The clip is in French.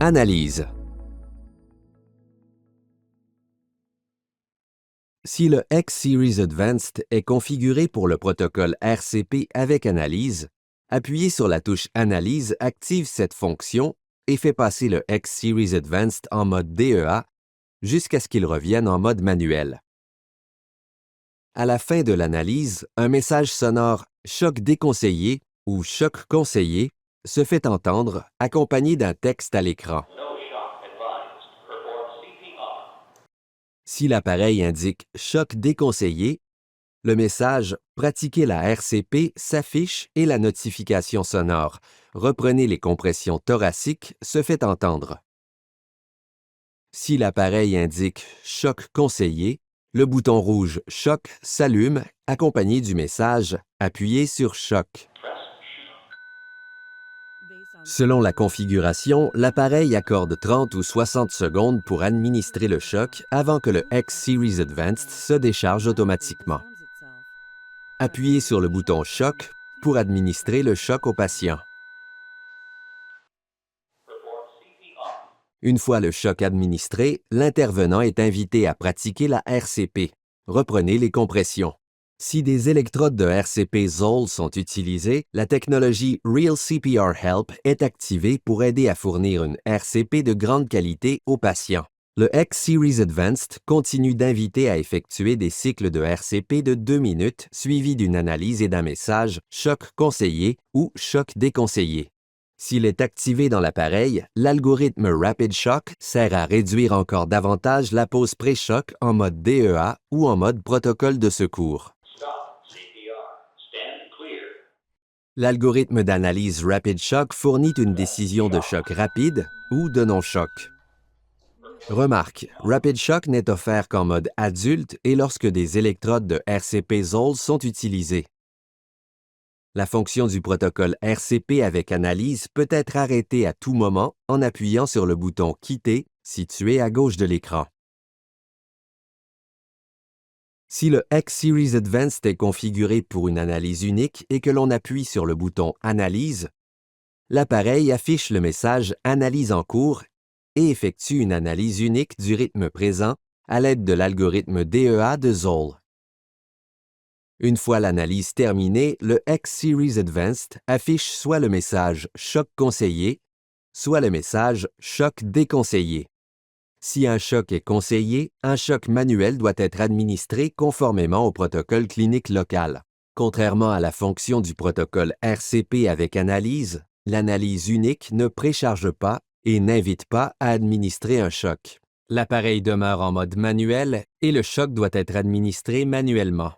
Analyse. Si le X-Series Advanced est configuré pour le protocole RCP avec analyse, appuyez sur la touche Analyse active cette fonction et fait passer le X-Series Advanced en mode DEA jusqu'à ce qu'il revienne en mode manuel. À la fin de l'analyse, un message sonore « Choc déconseillé » ou « Choc conseillé » se fait entendre, accompagné d'un texte à l'écran. Si l'appareil indique « Choc déconseillé », le message « Pratiquez la RCP » s'affiche et la notification sonore « Reprenez les compressions thoraciques » se fait entendre. Si l'appareil indique « Choc conseillé », le bouton rouge « Choc » s'allume, accompagné du message « Appuyez sur Choc ». Selon la configuration, l'appareil accorde 30 ou 60 secondes pour administrer le choc avant que le X-Series Advanced se décharge automatiquement. Appuyez sur le bouton « Choc » pour administrer le choc au patient. Une fois le choc administré, l'intervenant est invité à pratiquer la RCP. Reprenez les compressions. Si des électrodes de RCP Zoll sont utilisées, la technologie Real CPR Help est activée pour aider à fournir une RCP de grande qualité aux patients. Le X-Series Advanced continue d'inviter à effectuer des cycles de RCP de 2 minutes suivis d'une analyse et d'un message « Choc conseillé » ou « Choc déconseillé ». S'il est activé dans l'appareil, l'algorithme Rapid Shock sert à réduire encore davantage la pause pré-choc en mode DEA ou en mode protocole de secours. L'algorithme d'analyse Rapid Shock fournit une décision de choc rapide ou de non-choc. Remarque, Rapid Shock n'est offert qu'en mode adulte et lorsque des électrodes de RCP Zoll sont utilisées. La fonction du protocole RCP avec analyse peut être arrêtée à tout moment en appuyant sur le bouton « Quitter » situé à gauche de l'écran. Si le X-Series Advanced est configuré pour une analyse unique et que l'on appuie sur le bouton « Analyse », l'appareil affiche le message « Analyse en cours » et effectue une analyse unique du rythme présent à l'aide de l'algorithme DEA de Zoll. Une fois l'analyse terminée, le X-Series Advanced affiche soit le message « Choc conseillé », soit le message « Choc déconseillé ». Si un choc est conseillé, un choc manuel doit être administré conformément au protocole clinique local. Contrairement à la fonction du protocole RCP avec analyse, l'analyse unique ne précharge pas et n'invite pas à administrer un choc. L'appareil demeure en mode manuel et le choc doit être administré manuellement.